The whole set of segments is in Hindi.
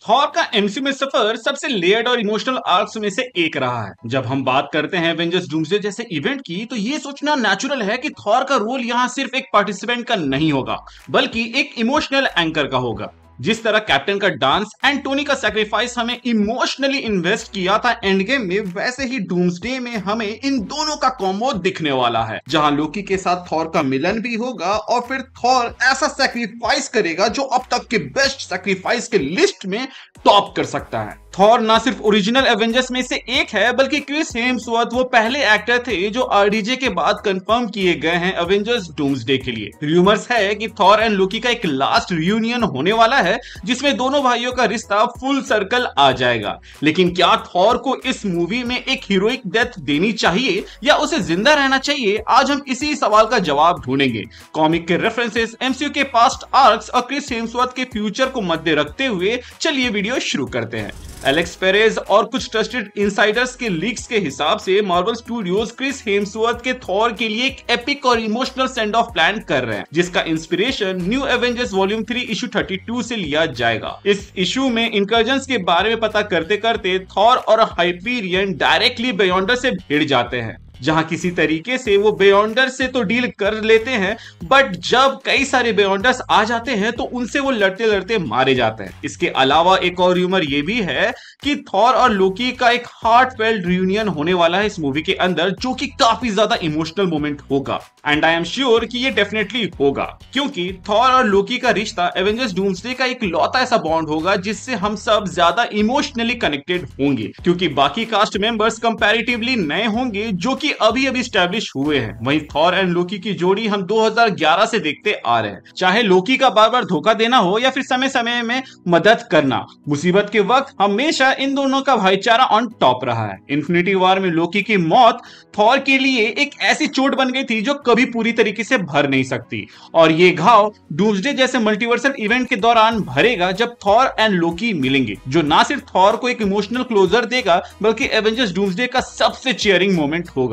थॉर का एमसीयू में सफर सबसे लेयर्ड और इमोशनल आर्क्स में से एक रहा है। जब हम बात करते हैं एवेंजर्स डूम्सडे जैसे इवेंट की, तो ये सोचना नेचुरल है कि थॉर का रोल यहाँ सिर्फ एक पार्टिसिपेंट का नहीं होगा, बल्कि एक इमोशनल एंकर का होगा। जिस तरह कैप्टन का डांस एंड टोनी का सैक्रिफाइस हमें इमोशनली इन्वेस्ट किया था एंड गेम में, वैसे ही डूम्सडे में हमें इन दोनों का कॉम्बो दिखने वाला है, जहां लोकी के साथ थॉर का मिलन भी होगा और फिर थॉर ऐसा सैक्रिफाइस करेगा जो अब तक के बेस्ट सैक्रिफाइस के लिस्ट में टॉप कर सकता है। थॉर ना सिर्फ ओरिजिनल एवेंजर्स में से एक है, बल्कि क्रिस हेम्सवर्थ वो पहले एक्टर थे जो आरडीजे के बाद कंफर्म किए गए हैं एवेंजर्स डूम्सडे के लिए। रूमर्स है कि थॉर एंड लोकी का एक लास्ट रियूनियन होने वाला है, जिसमें दोनों भाइयों का रिश्ता फुल सर्कल आ जाएगा। लेकिन क्या थॉर को इस मूवी में एक हीरोइक डेथ देनी चाहिए या उसे जिंदा रहना चाहिए? आज हम इसी सवाल का जवाब ढूंढेंगे। कॉमिक के रेफरेंसेस, एमसीयू के पास्ट आर्क्स और क्रिस हेम्सवर्थ के फ्यूचर को मद्दे रखते हुए चलिए वीडियो शुरू करते हैं। एलेक्स पेरेज और कुछ ट्रस्टेड इनसाइडर्स के लीक्स के हिसाब से मार्वल स्टूडियोज क्रिस हेम्सवर्थ के थॉर के लिए एक एपिक और इमोशनल सेंड ऑफ प्लान कर रहे हैं, जिसका inspiration new Avengers volume 3 issue 32 से लिया जाएगा। इस इशू में इंकर्जन्स के बारे में पता करते करते थॉर और हाइपीरियन डायरेक्टली बियॉन्डर से भिड़ जाते हैं, जहां किसी तरीके से वो बियॉन्डर से तो डील कर लेते हैं, बट जब कई सारे बियॉन्डर्स आ जाते हैं तो उनसे वो लड़ते लड़ते मारे जाते हैं। इसके अलावा एक और र्यूमर ये भी है कि थॉर और लोकी का एक हार्टफेल्ट रियूनियन होने वाला है इस मूवी के अंदर, जो कि काफी ज्यादा इमोशनल मोमेंट होगा। एंड आई एम श्योर कि ये डेफिनेटली होगा, क्योंकि थॉर और लोकी का रिश्ता एवेंजर्स डूम्सडे का एक लौता ऐसा बॉन्ड होगा जिससे हम सब ज्यादा इमोशनली कनेक्टेड होंगे, क्योंकि बाकी कास्ट मेंबर्स कंपैरेटिवली नए होंगे जो कि अभी अभी स्टैब्लिश हुए हैं। वहीं थॉर एंड लोकी की जोड़ी हम 2011 से देखते आ रहे हैं। चाहे लोकी का बार बार धोखा देना हो या फिर समय समय में मदद करना, मुसीबत के वक्त हमेशा इन दोनों का भाईचारा ऑन टॉप रहा है। इन्फिनिटी वॉर में लोकी की मौत थॉर के लिए एक ऐसी चोट बन गई थी जो कभी पूरी तरीके से भर नहीं सकती, और ये घाव डूम्सडे जैसे मल्टीवर्सल इवेंट के दौरान भरेगा जब थॉर एंड लोकी मिलेंगे, जो ना सिर्फ थॉर को एक इमोशनल क्लोजर देगा बल्कि एवेंजर्स डूम्सडे का सबसे चीयरिंग मोमेंट होगा।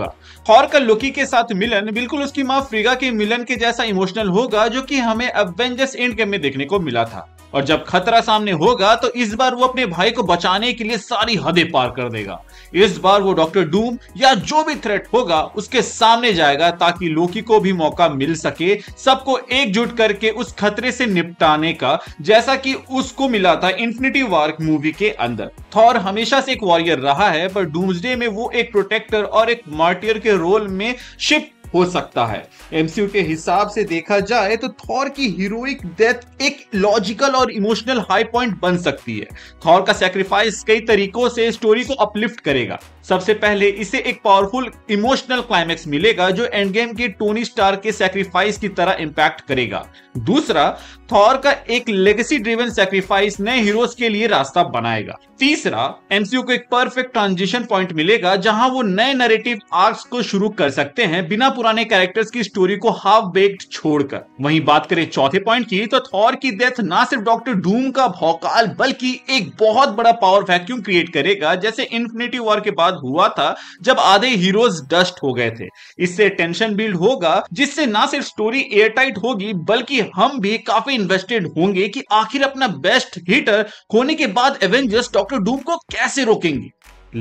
थॉर का लोकी के साथ मिलन बिल्कुल उसकी मां फ्रिगा के मिलन के जैसा इमोशनल होगा, जो कि हमें एवेंजर्स एंड गेम में देखने को मिला था। और जब खतरा सामने होगा तो इस बार वो अपने भाई को बचाने के लिए सारी हदें पार कर देगा। इस बार वो डॉक्टर डूम या जो भी थ्रेट होगा उसके सामने जाएगा, ताकि लोकी को भी मौका मिल सके सबको एकजुट करके उस खतरे से निपटाने का, जैसा कि उसको मिला था इन्फिनिटी वॉर मूवी के अंदर। थॉर हमेशा से एक वॉरियर रहा है, पर डूम्सडे में वो एक प्रोटेक्टर और एक मार्टियर के रोल में शिफ्ट हो सकता है। एमसीयू के हिसाब से देखा जाए तो थॉर की हीरोइक डेथ एक लॉजिकल और इमोशनल हाई पॉइंट बन सकती है। थॉर का सैक्रिफाइस कई तरीकों से स्टोरी को अपलिफ्ट करेगा। सबसे पहले इसे एक पावरफुल इमोशनल क्लाइमैक्स मिलेगा जो एंड गेम के टोनी स्टार्क के सैक्रिफाइस की तरह इंपैक्ट करेगा। दूसरा, थॉर का एक लेगेसी ड्रिवन सैक्रिफाइस नए हीरोज के लिए रास्ता बनाएगा। तीसरा, एमसीयू को एक परफेक्ट ट्रांजिशन पॉइंट मिलेगा जहां वो नए नैरेटिव आर्क्स को शुरू कर सकते हैं बिना पुराने कैरेक्टर्स की स्टोरी को हाफ बेक्ड छोड़कर। वहीं बात करें चौथे पॉइंट की, तो थॉर की डेथ ना सिर्फ डॉक्टर डूम का भौकाल बल्कि एक बहुत बड़ा पावर वैक्यूम क्रिएट करेगा, जैसे इन्फिनिटी वॉर के बाद हुआ था जब आधे हीरोज डस्ट हो गए थे। इससे टेंशन बिल्ड होगा, जिससे ना सिर्फ स्टोरी एयरटाइट होगी बल्कि हम भी काफी इन्वेस्टेड होंगे कि आखिर अपना बेस्ट हिटर खोने के बाद एवेंजर्स डॉक्टर डूम को कैसे रोकेंगे।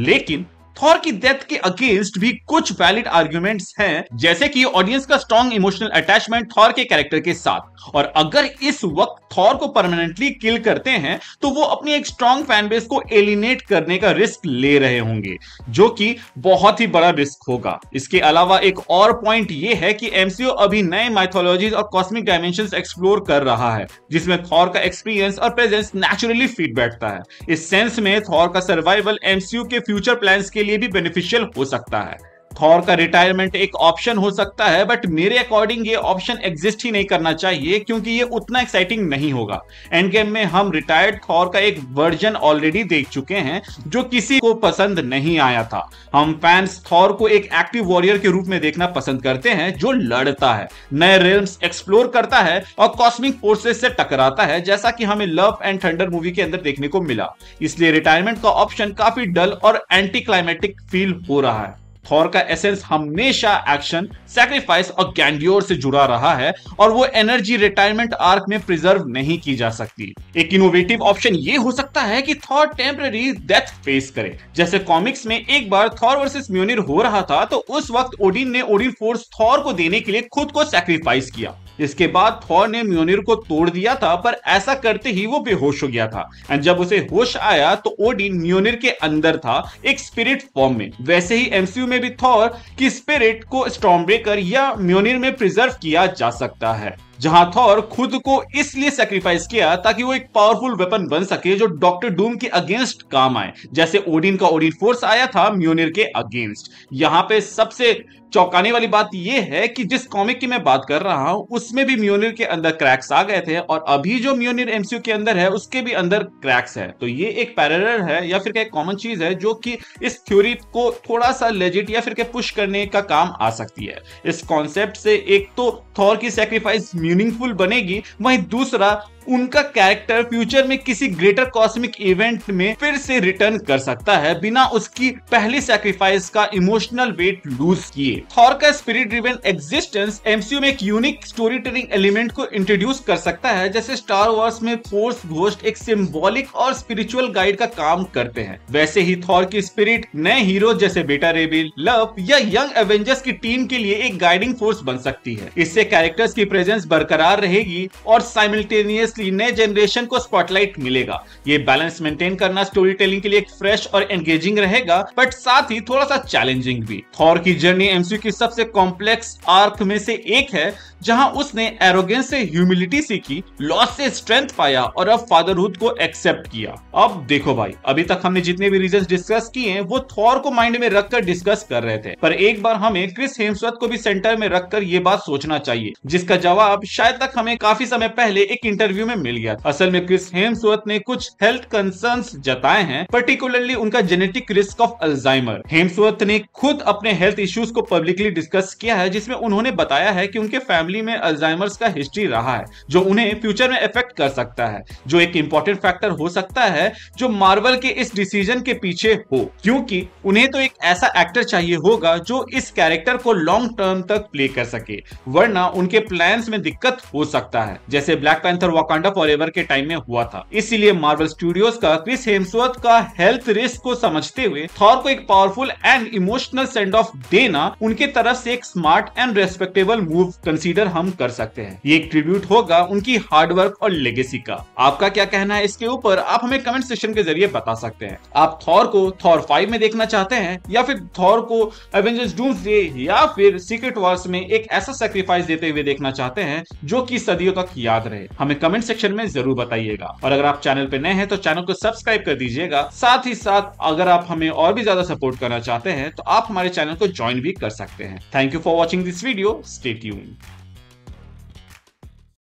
लेकिन थॉर की डेथ के अगेंस्ट भी कुछ वैलिड आर्गुमेंट्स हैं, जैसे कि ऑडियंस का स्ट्रॉन्ग इमोशनल अटैचमेंट थॉर के कैरेक्टर के साथ, और अगर इस वक्त थॉर को परमानेंटली किल करते हैं तो वो अपनी एक स्ट्रॉन्ग फैन बेस को एलिनेट करने का रिस्क ले रहे होंगे, जो कि बहुत ही बड़ा रिस्क होगा। इसके अलावा एक और पॉइंट ये है कि एमसीयू अभी नए माइथोलॉजीज और कॉस्मिक डायमेंशंस एक्सप्लोर कर रहा है, जिसमें थॉर का एक्सपीरियंस और प्रेजेंस नेचुरली फिट बैठता है। इस सेंस में थॉर का सर्वाइवल एमसीयू के फ्यूचर प्लान्स के लिए भी बेनिफिशियल हो सकता है। थॉर का रिटायरमेंट एक ऑप्शन हो सकता है, बट मेरे अकॉर्डिंग ये ऑप्शन एग्जिस्ट ही नहीं करना चाहिए, क्योंकि ये उतना एक्साइटिंग नहीं होगा। एंड गेम में हम रिटायर्ड थॉर का एक वर्जन ऑलरेडी देख चुके हैं जो किसी को पसंद नहीं आया था। हम फैंस थॉर को एक एक्टिव वॉरियर के रूप में देखना पसंद करते हैं, जो लड़ता है, नए रिल्म्स एक्सप्लोर करता है और कॉस्मिक फोर्सेस से टकराता है, जैसा कि हमें लव एंड थंडर मूवी के अंदर देखने को मिला। इसलिए रिटायरमेंट का ऑप्शन काफी डल और एंटी क्लाइमेटिक फील हो रहा है। थॉर का एसेंस हमेशा एक्शन, सैक्रिफाइस और ग्रैंडियोर से जुड़ा रहा है और वो एनर्जी रिटायरमेंट आर्क में प्रिजर्व नहीं की जा सकती। एक इनोवेटिव ऑप्शन ये हो सकता है कि थॉर टेम्पररी डेथ फेस करे। जैसे कॉमिक्स में एक बार थॉर वर्सेस म्योनिर हो रहा था तो उस वक्त ओडिन ने ओडिन फोर्स थॉर को देने के लिए खुद को सैक्रिफाइस किया। इसके बाद थॉर ने म्योनिर को तोड़ दिया था, पर ऐसा करते ही वो बेहोश हो गया था एंड जब उसे होश आया तो ओडिन म्योनिर के अंदर था एक स्पिरिट फॉर्म में। वैसे ही एमसीयू में भी थॉर की स्पिरिट को स्टॉर्मब्रेकर या म्योनिर में प्रिजर्व किया जा सकता है, जहां थॉर खुद को इसलिए सैक्रिफाइस किया ताकि वो एक पावरफुल वेपन बन सके जो डॉक्टर डूम के अगेंस्ट काम आए, जैसे ओडिन का ओडिन फोर्स आया था म्योनिर के अगेंस्ट। यहां पे सबसे चौंकाने वाली बात यह है कि जिस कॉमिक की मैं बात कर रहा हूं उसमें भी म्योनिर के अंदर क्रैक्स आ गए थे और अभी जो म्योनिर एमसीयू के अंदर है उसके भी अंदर क्रैक्स है। तो ये एक पैरेलल है या फिर एक कॉमन चीज है जो कि इस थ्योरी को थोड़ा सा लेजिट या फिर के पुश करने का काम आ सकती है। इस कॉन्सेप्ट से एक तो थॉर की सैक्रिफाइस मीनिंगफुल बनेगी, वहीं दूसरा उनका कैरेक्टर फ्यूचर में किसी ग्रेटर कॉस्मिक इवेंट में फिर से रिटर्न कर सकता है बिना उसकी पहली सैक्रिफाइस का इमोशनल वेट लूज किए। थॉर का स्पिरिट ड्रिवन एग्जिस्टेंस एमसीयू में एक यूनिक स्टोरी टेलिंग एलिमेंट को इंट्रोड्यूस कर सकता है, जैसे स्टार वॉर्स में फोर्स घोस्ट एक सिंबॉलिक और स्पिरिचुअल गाइड का काम करते हैं। वैसे ही थॉर की स्पिरिट नए हीरो जैसे बेटा रेबिल, लव या यंग एवेंजर्स की टीम के लिए एक गाइडिंग फोर्स बन सकती है। इससे कैरेक्टर्स की प्रेजेंस बरकरार रहेगी और साइमल्टेनियस नए जनरेशन को स्पॉटलाइट मिलेगा। ये बैलेंस मेंटेन करना स्टोरी टेलिंग के लिए एक फ्रेश और एंगेजिंग रहेगा, बट साथ ही थोड़ा सा चैलेंजिंग भी। थॉर की जर्नी एमसीयू की सबसे कॉम्प्लेक्स आर्क में से एक है, जहां उसने एरोगेंस से ह्यूमिलिटी सीखी, लॉस से स्ट्रेंथ पाया और अब फादरहुड को एक्सेप्ट किया। अब देखो भाई, अभी तक हमने जितने भी रीजंस डिस्कस किए हैं वो थॉर को माइंड में रखकर डिस्कस कर रहे थे, पर एक बार हमें क्रिस हेम्सवर्थ को भी सेंटर में रखकर ये बात सोचना चाहिए, जिसका जवाब शायद तक हमें काफी समय पहले एक इंटरव्यू में मिल गया। असल में क्रिस हेम्सवर्थ ने कुछ हेल्थ कंसर्न्स जताए हैं, पर्टिकुलरली उनका genetic risk of Alzheimer. Hemsworth ने खुद अपने हेल्थ इश्यूज को पब्लिकली डिस्कस किया है, जिसमें उन्होंने बताया है कि उनके फैमिली में अल्जाइमर्स का हिस्ट्री रहा है जो उन्हें फ्यूचर में इफेक्ट कर सकता है, जो एक इंपॉर्टेंट फैक्टर हो सकता है जो मार्वल के इस डिसीजन के पीछे हो, क्योंकि उन्हें तो एक ऐसा एक्टर चाहिए होगा जो इस कैरेक्टर को लॉन्ग टर्म तक प्ले कर सके, वरना उनके प्लान्स में दिक्कत हो सकता है, जैसे ब्लैक पैंथर वाकांडा फॉरएवर के टाइम में हुआ था। इसीलिए मार्वल स्टूडियोज का क्रिस हेम्सवर्थ का हेल्थ रिस्क को समझते हुए थॉर को एक powerful and emotional send off देना उनके तरफ से एक smart and respectable move consider हम कर सकते हैं। ये एक ट्रिब्यूट होगा उनकी हार्डवर्क और लेगेसी का। आपका क्या कहना है इसके ऊपर आप हमें कमेंट सेक्शन के जरिए बता सकते हैं। आप थॉर को थॉर 5 में देखना चाहते हैं या फिर थॉर को एवेंजर्स डूम्सडे या फिर सीक्रेट वॉर्स में एक ऐसा सैक्रिफाइस देते हुए देखना चाहते हैं जो कि सदियों तक याद रहे? हमें कमेंट सेक्शन में जरूर बताइएगा। और अगर आप चैनल पे नए हैं तो चैनल को सब्सक्राइब कर दीजिएगा। साथ ही साथ अगर आप हमें और भी ज्यादा सपोर्ट करना चाहते हैं तो आप हमारे चैनल को ज्वाइन भी कर सकते हैं। Thank you for watching this video. Stay tuned.